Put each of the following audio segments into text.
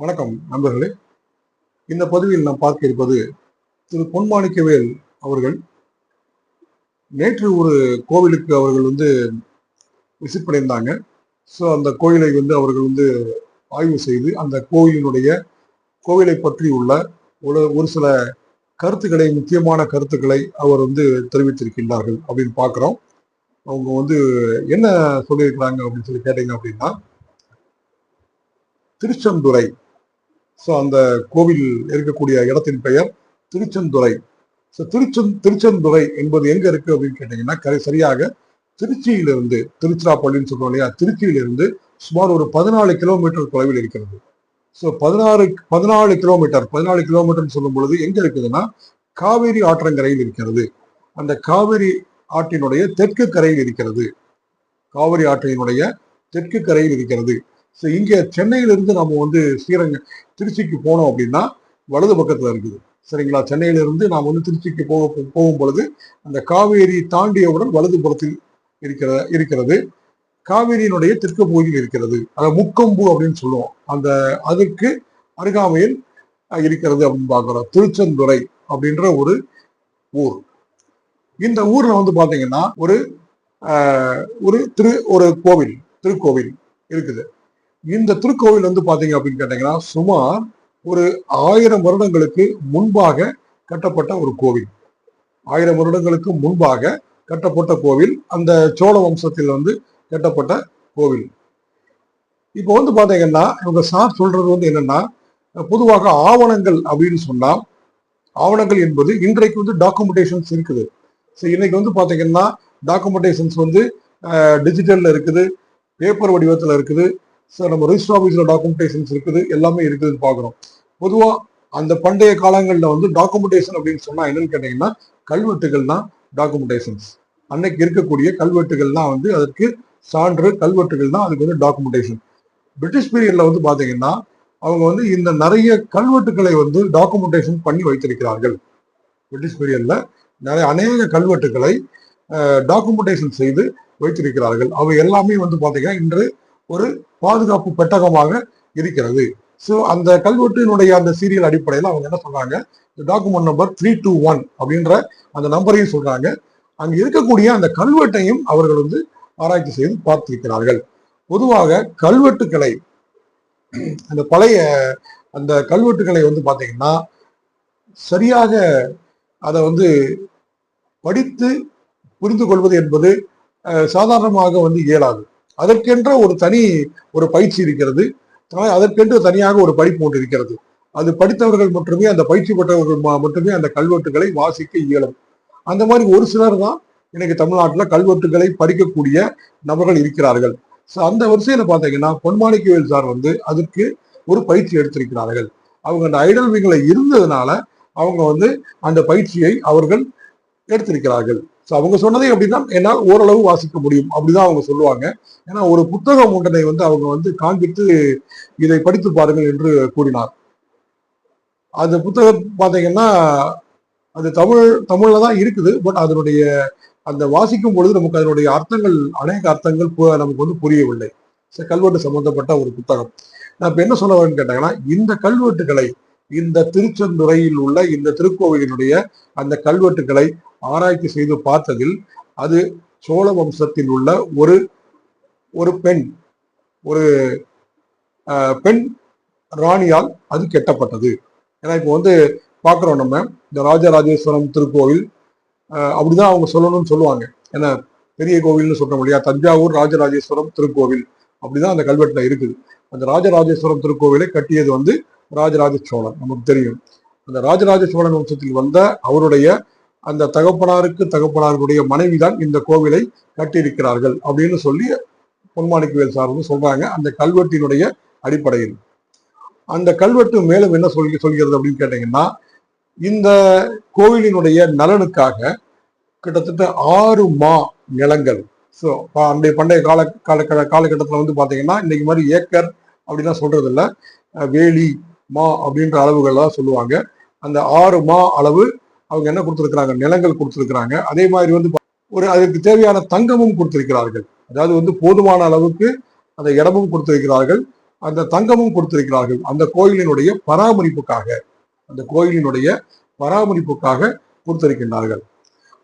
வணக்கம் நண்பர்களே. இந்த பதிவில் நாம் பார்க்க இருப்பது திரு பொன்மாணிக்கவேல் அவர்கள் நேற்று ஒரு கோவிலுக்கு அவர்கள் விசிட் பண்ணியிருந்தாங்க. ஸோ அந்த கோயிலை அவர்கள் ஆய்வு செய்து அந்த கோவிலை பற்றி உள்ள ஒரு சில கருத்துக்களை, முக்கியமான கருத்துக்களை அவர் தெரிவித்திருக்கின்றார்கள் அப்படின்னு பார்க்குறோம். அவங்க என்ன சொல்லியிருக்கிறாங்க அப்படின்னு சொல்லி கேட்டீங்க அப்படின்னா, திருச்செந்துறை, ஸோ அந்த கோவில் இருக்கக்கூடிய இடத்தின் பெயர் திருச்செந்துறை. ஸோ திருச்செந்துறை என்பது எங்க இருக்கு அப்படின்னு கேட்டீங்கன்னா, சரியாக திருச்சியிலிருந்து, திருச்சிராப்பள்ளின்னு சொல்றோம் இல்லையா, திருச்சியிலிருந்து சுமார் ஒரு 14 கிலோமீட்டர் தொலைவில் இருக்கிறது. ஸோ 14 கிலோமீட்டர் சொல்லும் பொழுது எங்க இருக்குதுன்னா, காவேரி ஆற்றங்கரையில் இருக்கிறது. அந்த காவேரி ஆற்றினுடைய தெற்கு கரையில் இருக்கிறது. காவிரி ஆற்றினுடைய தெற்கு கரையில் இருக்கிறது. ஸோ இங்க சென்னையிலிருந்து நம்ம திருச்சிக்கு போனோம் அப்படின்னா வலது பக்கத்துல இருக்குது. சரிங்களா? சென்னையிலிருந்து நாம் திருச்சிக்கு போகும் பொழுது அந்த காவேரி தாண்டியவுடன் வலது புறத்தில் இருக்கிறது. காவேரியினுடைய தெற்கு பகுதியில் இருக்கிறது. அதை முக்கொம்பு அப்படின்னு சொல்லுவோம். அதற்கு அருகாமையில் இருக்கிறது அப்படின்னு பார்க்கிறோம். திருச்செந்துறை அப்படின்ற ஒரு ஊர். இந்த ஊர்ல பாத்தீங்கன்னா ஒரு திருக்கோவில் இருக்குது. இந்த திருக்கோவில் பாத்தீங்க அப்படின்னு கேட்டீங்கன்னா, சுமார் ஒரு 1000 வருடங்களுக்கு முன்பாக கட்டப்பட்ட ஒரு கோவில். 1000 வருடங்களுக்கு முன்பாக கட்டப்பட்ட கோவில். அந்த சோழ வம்சத்தில் கட்டப்பட்ட கோவில். இப்போ பாத்தீங்கன்னா, இவங்க சார் சொல்றது என்னன்னா, பொதுவாக ஆவணங்கள் அப்படின்னு சொன்னா, ஆவணங்கள் என்பது இன்றைக்கு டாக்குமெண்டேஷன்ஸ் இருக்குது. ஸோ இன்னைக்கு பாத்தீங்கன்னா டாக்குமெண்டேஷன்ஸ் டிஜிட்டல்ல இருக்குது, பேப்பர் வடிவத்தில் இருக்குது. ஸோ நம்ம ரிஜிஸ்டர் ஆஃபீஸ்ல டாக்குமெண்டேஷன்ஸ் இருக்குது, எல்லாமே இருக்குதுன்னு பாக்குறோம். பொதுவா அந்த பண்டைய காலங்கள்ல டாக்குமெண்டேஷன் அப்படின்னு சொன்னா என்னன்னு கேட்டீங்கன்னா, கல்வெட்டுகள் தான் டாக்குமெண்டேஷன்ஸ். அன்னைக்கு இருக்கக்கூடிய கல்வெட்டுகள் தான் அதற்கு சான்று. கல்வெட்டுகள் தான் அதுக்கு டாக்குமெண்டேஷன். பிரிட்டிஷ் பீரியட்ல பாத்தீங்கன்னா அவங்க இந்த நிறைய கல்வெட்டுகளை டாக்குமெண்டேஷன் பண்ணி வைத்திருக்கிறார்கள். பிரிட்டிஷ் பீரியட்ல அநேக கல்வெட்டுகளை டாக்குமெண்டேஷன் செய்து வைத்திருக்கிறார்கள். அவை எல்லாமே பாத்தீங்கன்னா இன்று ஒரு பாதுகாப்பு பெட்டகமாக இருக்கிறது. ஸோ அந்த கல்வெட்டினுடைய அந்த சீரியல் அடிப்படையில் அவங்க என்ன சொல்றாங்க, டாக்குமெண்ட் நம்பர் 321 அப்படின்ற அந்த நம்பரையும் சொல்றாங்க. அங்க இருக்கக்கூடிய அந்த கல்வெட்டையும் அவர்கள் ஆராய்ச்சி செய்து பார்த்திருக்கிறார்கள். பொதுவாக கல்வெட்டுக்களை, அந்த பழைய அந்த கல்வெட்டுக்களை பாத்தீங்கன்னா சரியாக அதை படித்து புரிந்து கொள்வது என்பது சாதாரணமாக இயலாது. அதற்கென்ற ஒரு பயிற்சி இருக்கிறது. அதற்கென்று தனியாக ஒரு படிப்பு ஒன்று இருக்கிறது. அது படித்தவர்கள் மட்டுமே, அந்த பயிற்சி பெற்றவர்கள் மட்டுமே அந்த கல்வெட்டுகளை வாசிக்க இயலும். அந்த மாதிரி ஒரு சிலர் தான் இன்னைக்கு தமிழ்நாட்டில் கல்வெட்டுகளை படிக்கக்கூடிய நபர்கள் இருக்கிறார்கள். ஸோ அந்த வரிசையில பாத்தீங்கன்னா பொன்மாணிக்கவேல் சார் அதுக்கு ஒரு பயிற்சி எடுத்திருக்கிறார்கள். அவங்க அந்த ஐடல் விங்ல இருந்ததுனால அவங்க அந்த பயிற்சியை அவர்கள் எடுத்திருக்கிறார்கள். ஸோ அவங்க சொன்னதை அப்படின்னா என்னால் ஓரளவு வாசிக்க முடியும் அப்படிதான் அவங்க சொல்லுவாங்க. ஏன்னா ஒரு புத்தகம் ஒன்றனை அவங்க காண்பித்து இதை படித்து பாருங்கள் என்று கூறினார். அந்த புத்தகம் பாத்தீங்கன்னா அது தமிழ்ல தான் இருக்குது. பட் அதனுடைய அந்த வாசிக்கும் பொழுது நமக்கு அதனுடைய அர்த்தங்கள், அநேக அர்த்தங்கள் நமக்கு புரியவில்லை. கல்வெட்டு சம்பந்தப்பட்ட ஒரு புத்தகம். நான் இப்ப என்ன சொல்ல வரேன்னு கேட்டாங்கன்னா, இந்த கல்வெட்டுகளை, இந்த திருச்செந்துறையில் உள்ள இந்த திருக்கோவிலினுடைய அந்த கல்வெட்டுகளை ஆராய்ச்சி செய்து பார்த்ததில் அது சோழ வம்சத்தில் உள்ள ஒரு பெண், ஒரு பெண் ராணியால் அது கெட்டப்பட்டது. ஏன்னா இப்போ பாக்குறோம் நம்ம இந்த ராஜராஜேஸ்வரம் திருக்கோவில் அப்படிதான் அவங்க சொல்லணும்னு சொல்லுவாங்க. ஏன்னா பெரிய கோவில்னு சொல்றோம் இல்லையா, தஞ்சாவூர் ராஜராஜேஸ்வரம் திருக்கோவில் அப்படிதான் அந்த கல்வெட்டுல இருக்குது. அந்த ராஜராஜேஸ்வரம் திருக்கோவிலை கட்டியது ராஜராஜ சோழன், நமக்கு தெரியும். அந்த ராஜராஜ சோழன் வம்சத்தில் வந்த அவருடைய அந்த தகப்பனாருடைய மனைவிதான் இந்த கோவிலை கட்டியிருக்கிறார்கள் அப்படின்னு சொல்லி பொன்மாணிக்கவேல் சார் சொல்றாங்க. அந்த கல்வெட்டினுடைய அடிப்படையில் அந்த கல்வெட்டு மேலும் என்ன சொல்கிறது அப்படின்னு கேட்டீங்கன்னா, இந்த கோவிலினுடைய நலனுக்காக கிட்டத்தட்ட 6 மா நிலங்கள். ஸோ பண்டைய காலகட்டத்தில் பாத்தீங்கன்னா இன்னைக்கு மாதிரி ஏக்கர் அப்படின்னா சொல்றது இல்லை, வேலி மா அப்படின்ற அளவுகள் தான் சொல்லுவாங்க. அந்த 6 மா அளவு அவங்க என்ன கொடுத்திருக்கிறாங்க, நிலங்கள் கொடுத்திருக்கிறாங்க. அதே மாதிரி அதற்கு தேவையான தங்கமும் கொடுத்திருக்கிறார்கள். அதாவது போதுமான அளவுக்கு அந்த இடமும் கொடுத்திருக்கிறார்கள். அந்த தங்கமும் கொடுத்திருக்கிறார்கள் அந்த கோயிலினுடைய பராமரிப்புக்காக. அந்த கோயிலினுடைய பராமரிப்புக்காக கொடுத்திருக்கின்றார்கள்.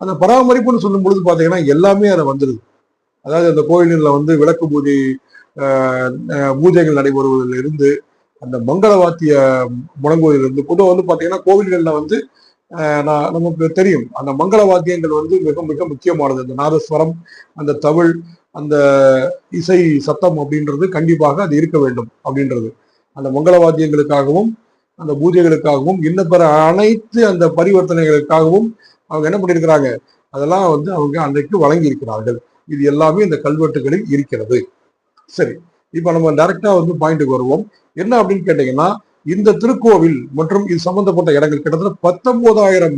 அந்த பராமரிப்புன்னு சொல்லும் பொழுது பாத்தீங்கன்னா எல்லாமே அதை வந்துடுது. அதாவது அந்த கோயிலில் வந்து விளக்கு பூஜை பூஜைகள் நடைபெறுவதில் இருந்து அந்த மங்கள வாத்திய முழங்குவதிலிருந்து பொதுவாக வந்து பாத்தீங்கன்னா கோவில்கள்ல வந்து நமக்கு தெரியும் அந்த மங்கள வாத்தியங்கள் வந்து மிக மிக முக்கியமானது. அந்த நாதஸ்வரம், அந்த தவிழ், அந்த இசை சத்தம் அப்படின்றது கண்டிப்பாக அது இருக்க வேண்டும் அப்படின்றது. அந்த மங்கள வாத்தியங்களுக்காகவும் அந்த பூஜைகளுக்காகவும் இன்ன பிற அனைத்து அந்த பரிவர்த்தனைகளுக்காகவும் அவங்க என்ன பண்ணியிருக்கிறாங்க, அதெல்லாம் வந்து அவங்க அன்றைக்கு வழங்கி இருக்கிறார்கள். இது எல்லாமே இந்த கல்வெட்டுகளில் இருக்கிறது. சரி, இப்ப நம்ம டைரக்டா வந்து பாயிண்ட்டுக்கு வருவோம். என்ன அப்படின்னு கேட்டீங்கன்னா, இந்த திருக்கோவில் மற்றும் இது சம்பந்தப்பட்ட இடங்கள் கிட்டத்தட்ட 19,000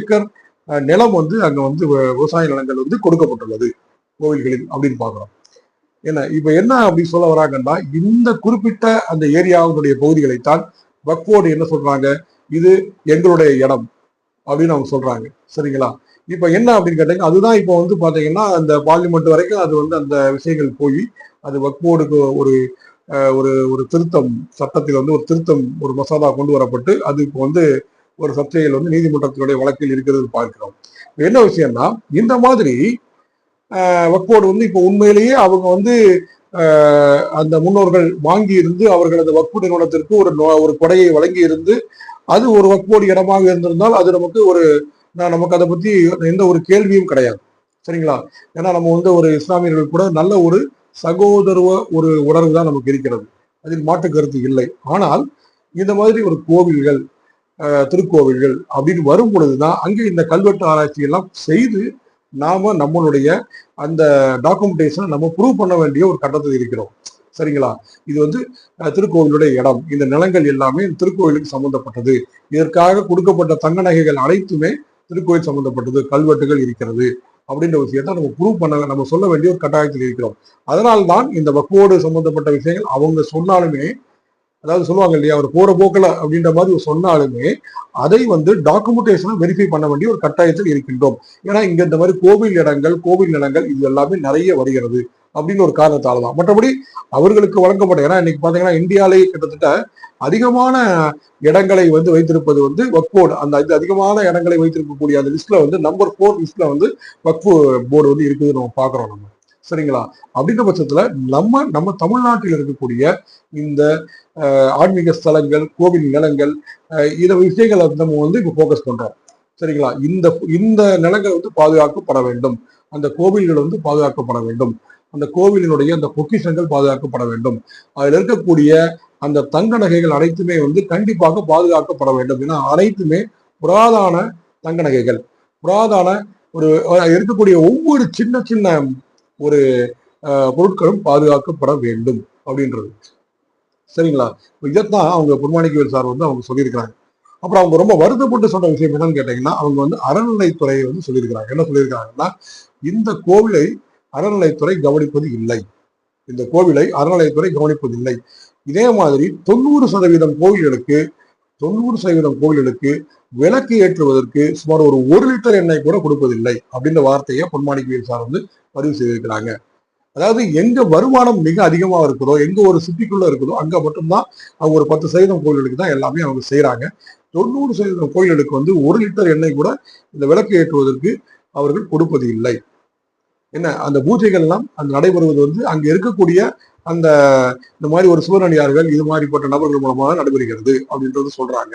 ஏக்கர் நிலம் வந்து அங்க வந்து விவசாய நிலங்கள் வந்து கொடுக்கப்பட்டுள்ளது கோவில்களில் அப்படின்னு பாக்குறோம். என்ன இப்ப என்ன அப்படி சொல்ல வராங்கன்னா, இந்த குறிப்பிட்ட அந்த ஏரியாவுடைய பகுதிகளைத்தான் வக்ஃப் என்ன சொல்றாங்க, இது எங்களுடைய இடம் அப்படின்னு அவங்க சொல்றாங்க. சரிங்களா? இப்ப என்ன அப்படின்னு கேட்டீங்கன்னா, அதுதான் இப்ப வந்து பாத்தீங்கன்னா அந்த பார்லிமெண்ட் வரைக்கும் அது வந்து அந்த விஷயங்கள் போய் அது வக்ஃப் ஒரு ஒரு ஒரு திருத்தம் சட்டத்தில் வந்து ஒரு திருத்தம் ஒரு மசோதா கொண்டு வரப்பட்டு அது இப்போ வந்து ஒரு சர்ச்சைகள் வந்து நீதிமன்றத்தினுடைய வழக்கில் இருக்கிறது பார்க்கிறோம். என்ன விஷயம்னா, இந்த மாதிரி வக்ஃப் வந்து இப்போ உண்மையிலேயே அவங்க வந்து அந்த முன்னோர்கள் வாங்கி இருந்து அவர்களது வக்ஃப் நிறுவனத்திற்கு ஒரு கொடையை வழங்கி இருந்து அது ஒரு வக்ஃப் இடமாக இருந்திருந்தால் அது நமக்கு அதை பத்தி எந்த ஒரு கேள்வியும் கிடையாது. சரிங்களா? ஏன்னா நம்ம வந்து ஒரு இஸ்லாமியர்கள் கூட நல்ல ஒரு சகோதரவ ஒரு உணர்வு தான் நமக்கு இருக்கிறது, அதில் மாற்று கருத்து இல்லை. ஆனால் இந்த மாதிரி ஒரு கோவில்கள் திருக்கோவில்கள் அப்படின்னு வரும் பொழுதுதான் அங்கே இந்த கல்வெட்டு ஆராய்ச்சி எல்லாம் செய்து நாம நம்மளுடைய அந்த டாக்குமெண்டேஷனை நம்ம ப்ரூவ் பண்ண வேண்டிய ஒரு கட்டத்தில் இருக்கிறோம். சரிங்களா? இது வந்து திருக்கோவிலுடைய இடம், இந்த நிலங்கள் எல்லாமே திருக்கோவிலுக்கு சம்பந்தப்பட்டது, இதற்காக கொடுக்கப்பட்ட தங்க நகைகள் அனைத்துமே திருக்கோயில் சம்பந்தப்பட்டது, கல்வெட்டுகள் இருக்கிறது அப்படின்ற விஷயத்த நம்ம ப்ரூவ் பண்ண நம்ம சொல்ல வேண்டிய ஒரு கட்டாயத்தில் இருக்கிறோம். அதனால்தான் இந்த வக்ஃப் சம்பந்தப்பட்ட விஷயங்கள் அவங்க சொன்னாலுமே, அதாவது சொல்லுவாங்க இல்லையா, அவர் போற போக்கல அப்படின்ற மாதிரி சொன்னாலுமே அதை வந்து டாக்குமெண்டேஷனை வெரிஃபை பண்ண வேண்டிய ஒரு கட்டாயத்தில் இருக்கின்றோம். ஏன்னா இங்க இந்த மாதிரி கோவில் இடங்கள், கோவில் நிலங்கள் இது எல்லாமே நிறைய வருகிறது அப்படின்னு ஒரு காரணத்தால தான். மற்றபடி அவர்களுக்கு வழங்கப்பட்ட, ஏன்னா இன்னைக்கு பாத்தீங்கன்னா இந்தியாவிலேயே கிட்டத்தட்ட அதிகமான இடங்களை வந்து வைத்திருப்பது வந்து வக்ஃப் அந்த இது அதிகமான இடங்களை வைத்திருக்கக்கூடிய அந்த லிஸ்ட்ல வந்து நம்பர் 4 லிஸ்ட்ல வந்து வக்ஃப் போர்டு வந்து இருக்குது நம்ம பாக்குறோம் நம்ம. சரிங்களா? அப்படின்ற பட்சத்துல நம்ம தமிழ்நாட்டில் இருக்கக்கூடிய இந்த ஆன்மீக ஸ்தலங்கள், கோவில் நிலங்கள், இத விஷயங்களை நம்ம வந்து இப்ப போக்கஸ் பண்றோம். சரிங்களா? இந்த நிலங்கள் வந்து பாதுகாக்கப்பட வேண்டும், அந்த கோவில்கள் வந்து பாதுகாக்கப்பட வேண்டும், அந்த கோவிலினுடைய அந்த பொக்கிஷங்கள் பாதுகாக்கப்பட வேண்டும், அதுல இருக்கக்கூடிய அந்த தங்க நகைகள் அனைத்துமே வந்து கண்டிப்பாக பாதுகாக்கப்பட வேண்டும். ஏன்னா அனைத்துமே புராதான தங்க நகைகள், புராதான ஒரு இருக்கக்கூடிய ஒவ்வொரு சின்ன சின்ன ஒரு பொருட்களும் பாதுகாக்கப்பட வேண்டும் அப்படின்றது. சரிங்களா? இதைத்தான் அவங்க பொன்மாணிக்கவேல் சார் வந்து அவங்க சொல்லியிருக்கிறாங்க. அப்புறம் அவங்க ரொம்ப வருத்தப்பட்டு சொன்ன விஷயம் என்னன்னு கேட்டீங்கன்னா, அவங்க வந்து அறநிலைத்துறையை வந்து சொல்லியிருக்கிறாங்க. என்ன சொல்லியிருக்காங்கன்னா, இந்த கோவிலை அறநிலைத்துறை கவனிப்பது இல்லை, இந்த கோவிலை அறநிலைத்துறை கவனிப்பதில்லை. இதே மாதிரி 90% கோவில்களுக்கு விளக்கு ஏற்றுவதற்கு சுமார் ஒரு 1 லிட்டர் எண்ணெய் கூட கொடுப்பதில்லை அப்படின்ற வார்த்தையை பொன்மாணிக்கவேல் சார் வந்து பதிவு செய்திருக்கிறாங்க. அதாவது எங்க வருமானம் மிக அதிகமா இருக்குதோ, எங்க ஒரு சிட்டிக்குள்ள இருக்குதோ அங்க மட்டும்தான் அவங்க ஒரு 10% கோயில்களுக்கு தான் எல்லாமே அவங்க செய்யறாங்க. 90% கோயில்களுக்கு வந்து 1 லிட்டர் எண்ணெய் கூட இந்த விளக்கு ஏற்றுவதற்கு அவர்கள் கொடுப்பது இல்லை. என்ன அந்த பூஜைகள் எல்லாம் அந்த நடைபெறுவது வந்து அங்க இருக்கக்கூடிய அந்த இந்த மாதிரி ஒரு சிவனடியார்கள் இது மாதிரிப்பட்ட நபர்கள் மூலமாக நடைபெறுகிறது அப்படின்றது சொல்றாங்க.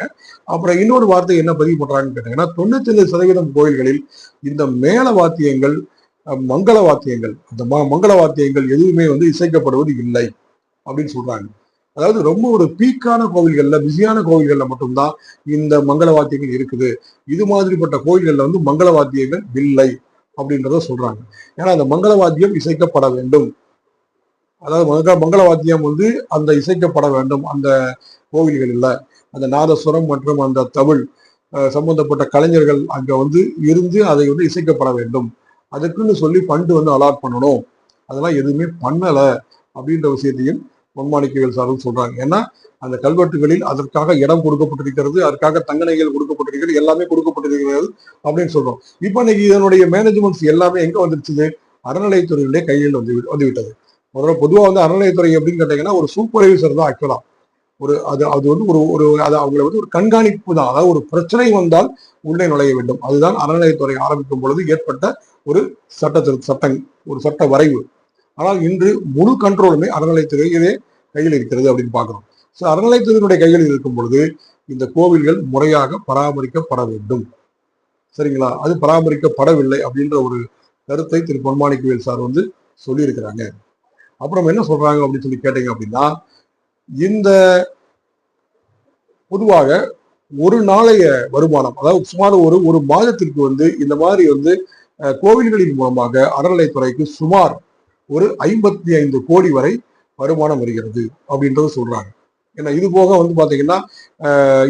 அப்புறம் இன்னொரு வார்த்தை என்ன பதிவு பண்றாங்கன்னு கேட்டீங்கன்னா, 95% கோயில்களில் இந்த மேல வாத்தியங்கள், மங்கள வாத்தியங்கள், இந்த மங்கள வாத்தியங்கள் எதுவுமே வந்து இசைக்கப்படுவது இல்லை அப்படின்னு சொல்றாங்க. அதாவது ரொம்ப ஒரு பீக்கான கோவில்கள்ல, பிஸியான கோவில்கள்ல மட்டும்தான் இந்த மங்கள வாத்தியங்கள் இருக்குது, இது மாதிரிப்பட்ட கோயில்கள்ல வந்து மங்கள வாத்தியங்கள் இல்லை அப்படின்றத சொல்றாங்க. ஏன்னா அந்த மங்கள வாத்தியம் இசைக்கப்பட வேண்டும், அதாவது மங்கள வாத்தியம் வந்து அந்த இசைக்கப்பட வேண்டும் அந்த கோவில்களில். அந்த நாதஸ்வரம் மற்றும் அந்த தமிழ் சம்பந்தப்பட்ட கலைஞர்கள் அங்க வந்து இருந்து அதை வந்து இசைக்கப்பட வேண்டும், அதுக்குன்னு சொல்லி ஃபண்டு வந்து அலாட் பண்ணணும், அதெல்லாம் எதுவுமே பண்ணல அப்படின்ற விஷயத்தையும் பொன்மாணிக்கவேல் சாரும் சொல்றாங்க. ஏன்னா அந்த கல்வெட்டுகளில் அதற்காக இடம் கொடுக்கப்பட்டிருக்கிறது, அதற்காக தங்கநகைகள் கொடுக்கப்பட்டிருக்கிறது, எல்லாமே கொடுக்கப்பட்டிருக்கிறது அப்படின்னு சொல்றோம். இப்ப இன்னைக்கு இதனுடைய மேனேஜ்மெண்ட்ஸ் எல்லாமே எங்க வந்துருச்சு, அறநிலையத்துறையுடைய கையில் வந்துவிட்டது. முதல்ல பொதுவா வந்து அறநிலையத்துறை எப்படின்னு கேட்டீங்கன்னா ஒரு சூப்பர்வைசர் தான் ஆக்சுவலா. ஒரு அது அது வந்து ஒரு ஒரு அது அவங்களை வந்து ஒரு கண்காணிப்பு தான். அதாவது ஒரு பிரச்சனை வந்தால் உள்ளே நுழைய வேண்டும். அதுதான் அறநிலையத்துறை ஆரம்பிக்கும் பொழுது ஏற்பட்ட ஒரு சட்டம், ஒரு சட்ட வரைவு. ஆனால் இன்று முழு கண்ட்ரோலுமே அறநிலையத்துறையிலே கையில் இருக்கிறது அப்படின்னு பார்க்கிறோம். ஸோ அறநிலையத்துறையினுடைய கையில் இருக்கும் பொழுது இந்த கோவில்கள் முறையாக பராமரிக்கப்பட வேண்டும். சரிங்களா? அது பராமரிக்கப்படவில்லை அப்படின்ற ஒரு கருத்தை திரு பொன்மாணிக்கவேல் சார் வந்து சொல்லியிருக்கிறாங்க. அப்புறம் என்ன சொல்றாங்க அப்படின்னு சொல்லி கேட்டீங்க அப்படின்னா, இந்த பொதுவாக ஒரு நாளைய வருமானம், அதாவது சுமார் ஒரு மாதத்திற்கு வந்து இந்த மாதிரி வந்து கோவில்களின் மூலமாக அறநிலைத்துறைக்கு சுமார் ஒரு 55 கோடி வரை வருமானம் வருகிறது அப்படின்றது சொல்றாங்க. ஏன்னா இது போக வந்து பாத்தீங்கன்னா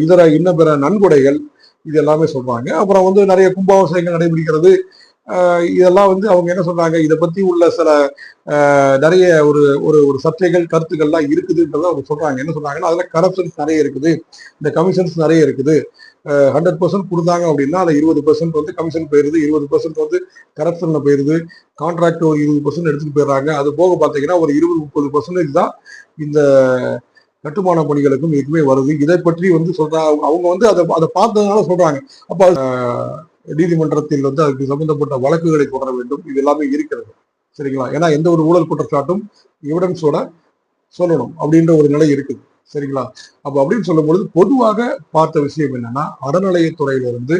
இதர இன்ன பிற நன்கொடைகள் இது எல்லாமே சொல்றாங்க. அப்புறம் வந்து நிறைய கும்பாபிஷேகங்கள் நடைபெறுகிறது. இதெல்லாம் வந்து அவங்க என்ன சொல்றாங்க, இதை பத்தி உள்ள சில நிறைய ஒரு ஒரு ஒரு சர்ச்சைகள் கருத்துக்கள்லாம் இருக்குதுன்றத அவங்க சொல்றாங்க. என்ன சொல்றாங்கன்னா, அதுல கரப்ஷன்ஸ் நிறைய இருக்குது, இந்த கமிஷன்ஸ் நிறைய இருக்குது. 100% கொடுத்தாங்க அப்படின்னா அதுல 20% வந்து கமிஷன் போயிருது, 20% வந்து கரப்ஷன்ல போயிருது, கான்ட்ராக்ட் ஒரு 20% எடுத்துட்டு போயிடுறாங்க. அது போக பாத்தீங்கன்னா ஒரு 20-30% தான் இந்த கட்டுமான பணிகளுக்கும் இதுக்குமே வருது. இதை பற்றி வந்து சொல்றாங்க. அவங்க வந்து அதை பார்த்ததுனால சொல்றாங்க. அப்ப நீதிமன்றத்தில் வந்து அதுக்கு சம்பந்தப்பட்ட வழக்குகளை தொடர வேண்டும். இது எல்லாமே இருக்கிறது. சரிங்களா? ஏன்னா எந்த ஒரு ஊழல் குற்றச்சாட்டும் எவிடன்ஸோட சொல்லணும் அப்படின்ற ஒரு நிலை இருக்குது. சரிங்களா? அப்ப அப்படின்னு சொல்லும் பொழுது பொதுவாக பார்த்த விஷயம் என்னன்னா, அறநிலையத்துறையிலிருந்து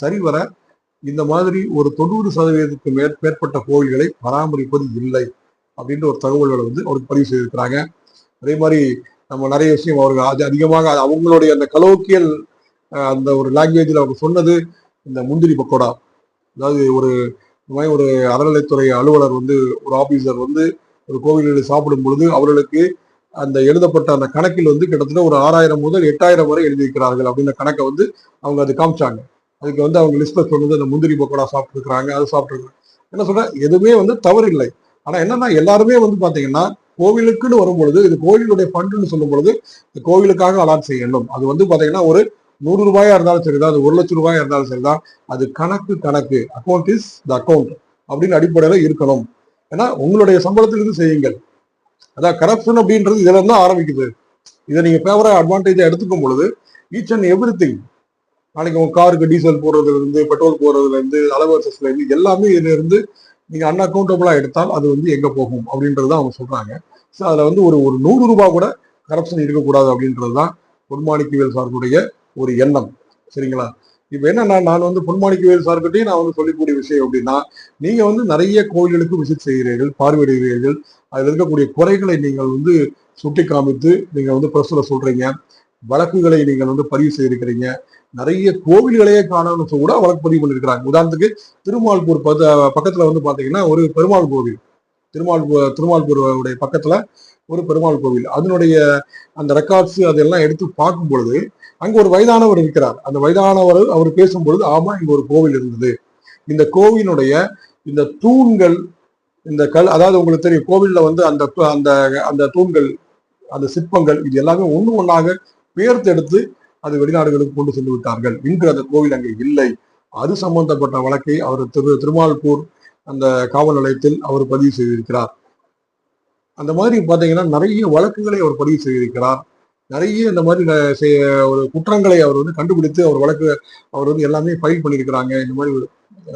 சரிவர இந்த மாதிரி ஒரு 90% மேற்பட்ட கோவில்களை பராமரிப்பது இல்லை அப்படின்ற ஒரு தகவல்களை வந்து அவருக்கு பதிவு செய்திருக்கிறாங்க. அதே மாதிரி நம்ம நிறைய விஷயம் அவர்கள் அதிகமாக அவங்களுடைய அந்த கலோக்கியல் அந்த ஒரு லாங்குவேஜில் அவங்க சொன்னது இந்த முந்திரி பக்கோடா. அதாவது ஒரு அறநிலைத்துறை அலுவலர் வந்து ஒரு ஆபீசர் வந்து ஒரு கோவில்களில் சாப்பிடும் பொழுது அவர்களுக்கு அந்த எழுதப்பட்ட அந்த கணக்கில் வந்து கிட்டத்தட்ட ஒரு 6000 முதல் 8000 வரை எழுதியிருக்கிறார்கள் அப்படின்ற கணக்கை வந்து அவங்க அது காமிச்சாங்க. அதுக்கு வந்து அவங்க லிஸ்ட்ல சொன்னது அந்த முந்திரி பக்கோடா சாப்பிட்டுருக்காங்க, அது சாப்பிட்டுருக்காங்க. என்ன சொல்ற, எதுவுமே வந்து தவறு இல்லை. ஆனா என்னன்னா எல்லாருமே வந்து பாத்தீங்கன்னா கோவிலுக்குன்னு வரும்பொழுது இது கோவிலுடைய ஃபண்டுன்னு சொல்லும் பொழுது இந்த கோவிலுக்காக அலாட் செய்யணும். அது வந்து பாத்தீங்கன்னா ஒரு 100 ரூபாயா இருந்தாலும் சரிதான், அது 1 லட்சம் ரூபாயா இருந்தாலும் சரிதான், அது கணக்கு அக்கௌண்ட் இஸ் த அக்கௌண்ட் அப்படின்னு அடிப்படையில இருக்கணும். ஏன்னா உங்களுடைய சம்பளத்திலிருந்து செய்யுங்கள். அதான் கரப்ஷன் அப்படின்றது இதுல இருந்து ஆரம்பிக்குது. இதை நீங்க ஃபேவரா அட்வான்டேஜா எடுத்துக்கும் பொழுது ஈச் அண்ட் எவ்ரி திங், நாளைக்கு உங்க காருக்கு டீசல் போடுறதுல இருந்து பெட்ரோல் போடுறதுல இருந்து அலவன்சஸ்ல இருந்து எல்லாமே இதுல இருந்து நீங்க அன்அக்கௌண்டபிளா எடுத்தால் அது வந்து எங்க போகும் அப்படின்றத அவங்க சொல்றாங்க. ஸோ அதுல வந்து ஒரு 100 ரூபாய் கூட கரப்ஷன் இருக்கக்கூடாது அப்படின்றதுதான் பொன்மாணிக்கவேல் சார்களுடைய ஒரு எண்ணம். சரிங்களா? இப்ப என்னன்னா நான் வந்து பொன்மாணிக்கவேல் சார்கிட்டையும் நான் வந்து சொல்லக்கூடிய விஷயம் அப்படின்னா, நீங்க வந்து நிறைய கோயில்களுக்கு விசிட் செய்கிறீர்கள், பார்வையிடுகிறீர்கள். அதுல இருக்கக்கூடிய குறைகளை நீங்கள் வந்து சுட்டி காமித்து நீங்க வந்து பிரஸ்ல சொல்றீங்க, வழக்குகளை நீங்கள் வந்து பதிவு செய்திருக்கிறீங்க. நிறைய கோவில்களையே காணணும்னு கூட வழக்கு பதிவு பண்ணிருக்கிறாங்க. உதாரணத்துக்கு திருமால்பூர் பக்கத்துல வந்து பாத்தீங்கன்னா ஒரு பெருமாள் கோவில், திருமால்பூருடைய பக்கத்துல ஒரு பெருமாள் கோவில், அதனுடைய அந்த ரெக்கார்ட்ஸ் அதெல்லாம் எடுத்து பார்க்கும் பொழுது அங்க ஒரு வயதானவர் இருக்கிறார். அந்த வயதானவர் அவர் பேசும்பொழுது, ஆமா இங்க ஒரு கோவில் இருந்தது, இந்த கோவிலுடைய இந்த தூண்கள், இந்த அதாவது உங்களுக்கு தெரியும் கோவில்ல வந்து அந்த அந்த அந்த தூண்கள், அந்த சிற்பங்கள், இது எல்லாமே ஒண்ணாக பெயர்த்து எடுத்து அது வெளிநாடுகளுக்கு கொண்டு சென்று விட்டார்கள். இன்று அந்த கோவில் அங்கே இல்லை. அது சம்பந்தப்பட்ட வழக்கை அவர் திருமால்பூர் அந்த காவல் நிலையத்தில் அவர் பதிவு செய்திருக்கிறார். அந்த மாதிரி பாத்தீங்கன்னா நிறைய வழக்குகளை அவர் பதிவு செய்திருக்கிறார். நிறைய இந்த மாதிரி ஒரு குற்றங்களை அவர் வந்து கண்டுபிடித்து அவர் வழக்கு அவர் வந்து எல்லாமே ஃபைல் பண்ணியிருக்கிறாங்க. இந்த மாதிரி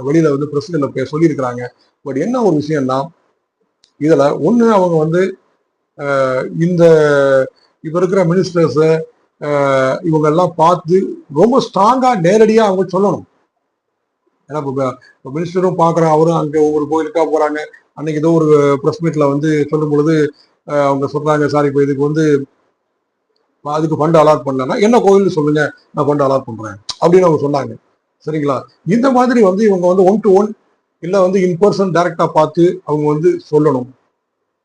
வெளியில வந்து பிரஸ்ல சொல்லியிருக்கிறாங்க. பட் என்ன ஒரு விஷயம்னா, இதுல ஒண்ணு அவங்க வந்து இந்த இப்ப இருக்கிற மினிஸ்டர்ஸ் இவங்க எல்லாம் பார்த்து ரொம்ப ஸ்ட்ராங்கா நேரடியா அவங்க சொல்லணும். ஏன்னா இப்போ மினிஸ்டரும் பாக்குறாங்க, அவரும் அங்க ஒவ்வொரு கோயிலுக்கா போறாங்க. அன்னைக்கு ஏதோ ஒரு பிரஸ் மீட்ல வந்து சொல்லும் பொழுது அவங்க சொல்றாங்க, சார் இப்போ இதுக்கு வந்து அதுக்கு ஃபண்ட் அலாட் பண்ணலன்னா என்ன கோயில்னு சொல்லுங்க, நான் ஃபண்ட் அலாட் பண்றேன் அப்படின்னு அவங்க சொன்னாங்க. சரிங்களா? இந்த மாதிரி வந்து இவங்க வந்து 1 to 1 இல்ல வந்து இன் பர்சன் டைரக்டா பார்த்து அவங்க வந்து சொல்லணும்.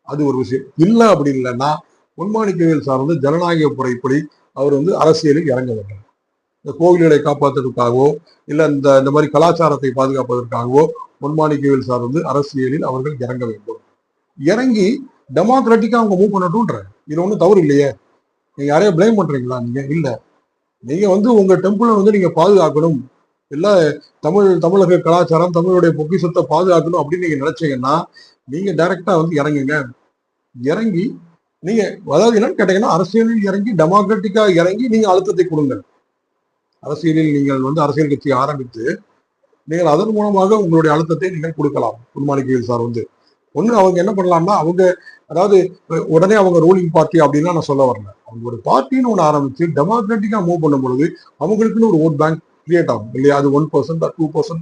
அது ஒரு விஷயம். இல்ல அப்படி இல்லைன்னா பொன்மாணிக்கவேல் சார் வந்து ஜனநாயக முறைப்படி அவர் வந்து அரசியலில் இறங்க வேண்டும். இந்த கோவில்களை காப்பாற்றுவதற்காகவோ இல்ல இந்த மாதிரி கலாச்சாரத்தை பாதுகாப்பதற்காகவோ பொன்மாணிக்கவேல் சார் வந்து அரசியலில் அவர்கள் இறங்க வேண்டும். இறங்கி டெமோக்ராட்டிக்கா அவங்க மூவ் பண்ணட்டும்ன்ற, இது ஒன்றும் தவறு இல்லையே. நீங்க யாரையும் பிளேம் பண்றீங்களா? நீங்க இல்ல, நீங்க வந்து உங்க டெம்பிளை வந்து நீங்க பாதுகாக்கணும், இல்ல தமிழக கலாச்சாரம் தமிழுடைய பொக்கிஷத்தை பாதுகாக்கணும் அப்படின்னு நீங்க நினைச்சீங்கன்னா நீங்க டைரக்டா வந்து இறங்குங்க. இறங்கி நீங்க அதாவது என்னன்னு கேட்டீங்கன்னா, அரசியலில் இறங்கி டெமோக்ராட்டிக்கா இறங்கி நீங்க அழுத்தத்தை கொடுங்க. அரசியலில் நீங்கள் வந்து அரசியல் கட்சி ஆரம்பித்து நீங்கள் அதன் மூலமாக உங்களுடைய அழுத்தத்தை நீங்கள் கொடுக்கலாம். பொன்மாணிக்கவேல் சார் வந்து ஒண்ணு அவங்க என்ன பண்ணலாம்னா, அவங்க அதாவது உடனே அவங்க ரூலிங் பார்ட்டி அப்படின்னா நான் சொல்ல வரல. அவங்க ஒரு பார்ட்டின்னு ஒன்று ஆரம்பிச்சு டெமோக்ராட்டிக்கா மூவ் பண்ணும் பொழுது அவங்களுக்குன்னு ஒரு ஓட் பேங்க் கிரியேட் ஆகும் இல்லையா? அது 1%, 2%,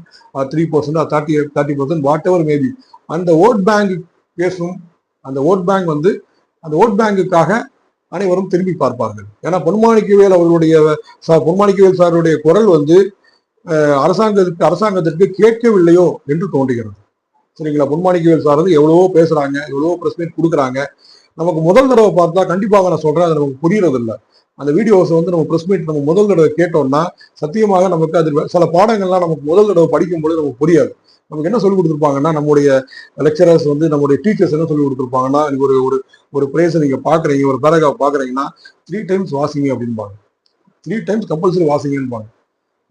3%, 30%, வாட் எவர் மேபி. அந்த ஓட் பேங்க் பேசும். அந்த ஓட் பேங்க் வந்து அந்த ஓட் பேங்குக்காக அனைவரும் திரும்பி பார்ப்பார்கள். ஏன்னா பொன்மாணிக்கவேல் அவர்களுடைய பொன்மாணிக்கவேல் சாருடைய குரல் வந்து அரசாங்கத்திற்கு கேட்கவில்லையோ என்று தோன்றுகிறது. சரிங்களா? பொன்மாணிக்கவேல் சார் வந்து எவ்வளவோ பேசுறாங்க, எவ்வளவோ பிரஸ் மீட் கொடுக்குறாங்க. நமக்கு முதல் தடவை பார்த்தா கண்டிப்பாக நான் சொல்றேன், அது நமக்கு புரியறது இல்லை. அந்த வீடியோஸ் வந்து நம்ம பிரஸ் மீட் நம்ம முதல் தடவை கேட்டோம்னா சத்தியமாக நமக்கு அது சில பாடங்கள்லாம் நமக்கு முதல் தடவை படிக்கும்போது நமக்கு புரியாது. நமக்கு என்ன சொல்லி கொடுத்துருப்பாங்கன்னா, நம்முடைய லெக்சரர்ஸ் வந்து நம்முடைய டீச்சர்ஸ் என்ன சொல்லி கொடுத்துருப்பாங்கன்னா, ஒரு ஒரு ஒரு பிரேஸை நீங்க பாக்குறீங்க, ஒரு பேராகிராஃப் பாக்குறீங்கன்னா 3 times வாசிங்க அப்படின்பாங்க. 3 times கம்பல்சரி வாசிங்கன்பாங்க.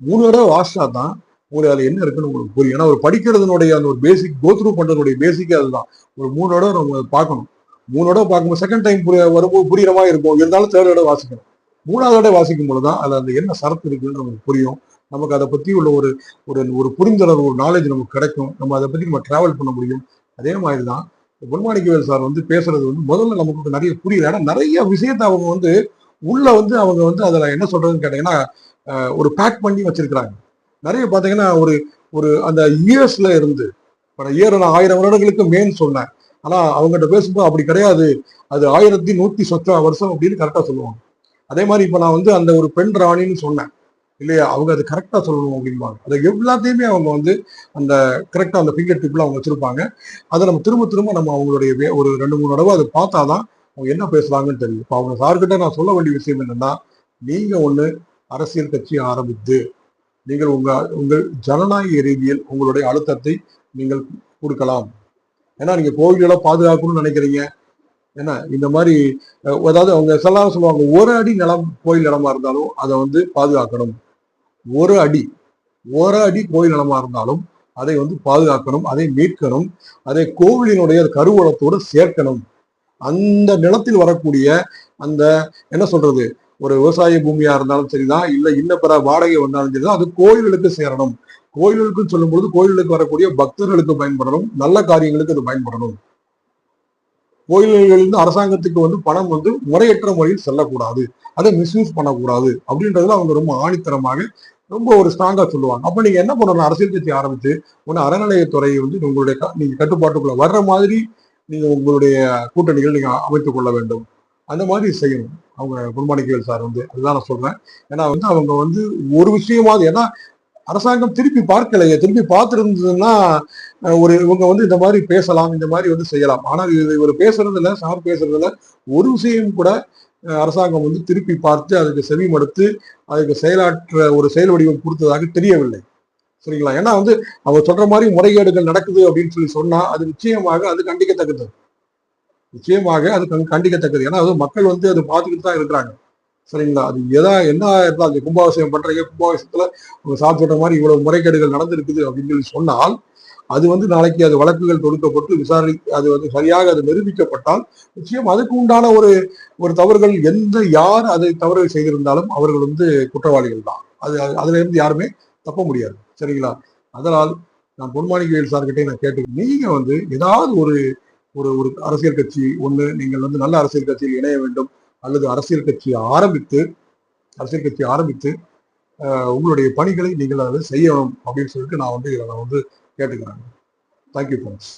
3 தடவை வாசிச்சா தான் உங்களுக்கு அதுல என்ன இருக்குன்னு உங்களுக்கு புரியும். ஏன்னா ஒரு படிக்கிறதுனுடைய அந்த ஒரு பேசிக் கோத்ரூ பண்றதுடைய பேசிக்கே அதுதான். ஒரு 3 தடவை நம்ம பார்க்கணும். 3 தடவை பார்க்கும்போது செகண்ட் டைம் வரும்போது புரியுற மாதிரி இருக்கும். இருந்தாலும் 3rd தடவை வாசிக்கணும். 3வது தடவை வாசிக்கும் பொழுதுதான் அதுல அந்த என்ன சரத்து இருக்குன்னு நமக்கு புரியும். நமக்கு அதை பத்தி உள்ள ஒரு ஒரு புரிந்துணர்வு, ஒரு நாலேஜ் நமக்கு கிடைக்கும். நம்ம அதை பத்தி நம்ம டிராவல் பண்ண முடியும். அதே மாதிரிதான் பொன்மாணிக்கவேல் சார் வந்து பேசுறது வந்து முதல்ல நமக்கு நிறைய புரியல. ஏன்னா நிறைய விஷயத்த அவங்க வந்து உள்ள வந்து அவங்க வந்து அதுல என்ன சொல்றதுன்னு கேட்டீங்கன்னா ஒரு பேக் பண்ணி வச்சிருக்கிறாங்க. நிறைய பாத்தீங்கன்னா ஒரு ஒரு அந்த இயர்ஸ்ல இருந்து இயர் நான் 1000 வருடங்களுக்கு மேல் சொன்னேன். ஆனா அவங்ககிட்ட பேசும்போது அப்படி கிடையாது, அது 1100 வருஷம் அப்படின்னு கரெக்டா சொல்லுவாங்க. அதே மாதிரி இப்ப நான் வந்து அந்த ஒரு பெண் ராணின்னு சொன்னேன் இல்லையா, அவங்க அது கரெக்டா சொல்லணும் அப்படிம்பாங்க. அதை எல்லாத்தையுமே அவங்க வந்து அந்த கரெக்டா அந்த ஃபிங்கர் டிப்ல அவங்க வச்சிருப்பாங்க. அதை நம்ம திரும்ப திரும்ப நம்ம அவங்களுடைய ஒரு 2-3 தடவை அதை பார்த்தாதான் அவங்க என்ன பேசுறாங்கன்னு தெரியும். இப்போ அவங்க சார்கிட்ட நான் சொல்ல வேண்டிய விஷயம் என்னன்னா, நீங்க ஒண்ணு அரசியல் கட்சி ஆரம்பித்து நீங்கள் உங்கள் ஜனநாயக ரீதியில் உங்களுடைய அழுத்தத்தை நீங்கள் கொடுக்கலாம். ஏன்னா நீங்க கோவில்களை பாதுகாக்கணும்னு நினைக்கிறீங்க. ஏன்னா இந்த மாதிரி அதாவது அவங்க எல்லாரும் சொல்லுவாங்க, ஒரு அடி நிலம் கோயில் நிலமா இருந்தாலும் அதை வந்து பாதுகாக்கணும். ஒரு அடி கோயில் நிலமா இருந்தாலும் அதை வந்து பாதுகாக்கணும், அதை மீட்கணும், அதை கோவிலினுடைய கருவூலத்தோடு சேர்க்கணும். அந்த நிலத்தில் வரக்கூடிய அந்த என்ன சொல்றது, ஒரு விவசாய பூமியா இருந்தாலும் சரிதான், இல்ல இன்ன பிற வாடகை வந்தாலும் சரிதான், அது கோயில்களுக்கு சேரணும். கோயில்களுக்கு சொல்லும் பொழுது கோயிலுக்கு வரக்கூடிய பக்தர்களுக்கு பயன்படணும், நல்ல காரியங்களுக்கு அது பயன்படணும். கோயில்களிலிருந்து அரசாங்கத்துக்கு வந்து பணம் வந்து முறையற்ற முறையில் செல்லக்கூடாது, அதை மிஸ்யூஸ் பண்ணக்கூடாது அப்படின்றதுல அவங்க ரொம்ப ஆணித்தரமாக ரொம்ப ஒரு ஸ்ட்ராங்கா சொல்லுவாங்க. அப்ப நீங்க என்ன பண்ணணும், அரசியல் கட்சி ஆரம்பிச்சு ஒன்னு அறநிலையத்துறையை வந்து உங்களுடைய நீங்க கட்டுப்பாட்டுக்குள்ள வர்ற மாதிரி நீங்க உங்களுடைய கூட்டணிகள் நீங்க அமைத்துக் கொள்ள வேண்டும். அந்த மாதிரி செய்யணும் அவங்க பொன்மாணிக்கவேல் சார் வந்து. அதுதான் நான் சொல்றேன். ஏன்னா வந்து அவங்க வந்து ஒரு விஷயமாவது, ஏன்னா அரசாங்கம் திருப்பி பார்க்கலையே, திருப்பி பார்த்துருந்ததுன்னா ஒரு இவங்க வந்து இந்த மாதிரி பேசலாம், இந்த மாதிரி வந்து செய்யலாம். ஆனால் இவர் பேசுறதுல, சார் பேசுறதுல ஒரு விஷயம் கூட அரசாங்கம் வந்து திருப்பி பார்த்து அதுக்கு செவி மடுத்து அதுக்கு செயலாற்ற ஒரு செயல் வடிவம் கொடுத்ததாக தெரியவில்லை. சரிங்களா? ஏன்னா வந்து அவங்க சொல்ற மாதிரி முறைகேடுகள் நடக்குது அப்படின்னு சொன்னா அது நிச்சயமாக அது கண்டிக்கத்தக்கது. நிச்சயமாக அது கண்டிக்கத்தக்கது. ஏன்னா அது மக்கள் வந்து அது பார்த்துக்கிட்டு தான் இருக்கிறாங்க. சரிங்களா? அது என்ன இருந்தாலும் கும்பாபிஷேகம் பண்றீங்க, கும்பாபிஷேகத்துல உங்க சார் சொல்ற மாதிரி இவ்வளவு முறைகேடுகள் நடந்திருக்குது அப்படின்னு சொல்லி சொன்னால் அது வந்து நாளைக்கு அது வழக்குகள் தொடுக்கப்பட்டு விசாரணை அது வந்து சரியாக அது நிரூபிக்கப்பட்டால் நிச்சயம் அதுக்கு உண்டான ஒரு தவறுகள் யார் அதை தவறு செய்திருந்தாலும் அவர்கள் வந்து குற்றவாளிகள் தான். அதுல இருந்து யாருமே தப்ப முடியாது. சரிங்களா? அதனால் நான் பொன்மாணிக்கவேல் சார்கிட்டே நான் கேட்டு, நீங்க வந்து ஏதாவது ஒரு ஒரு அரசியல் கட்சி ஒண்ணு நீங்கள் வந்து நல்ல அரசியல் கட்சியில் இணைய வேண்டும், அல்லது அரசியல் கட்சி ஆரம்பித்து உங்களுடைய பணிகளை நீங்கள் அதை செய்யணும் அப்படின்னு சொல்லிட்டு நான் வந்து கேட்டுக்கிறேன். Thank you friends.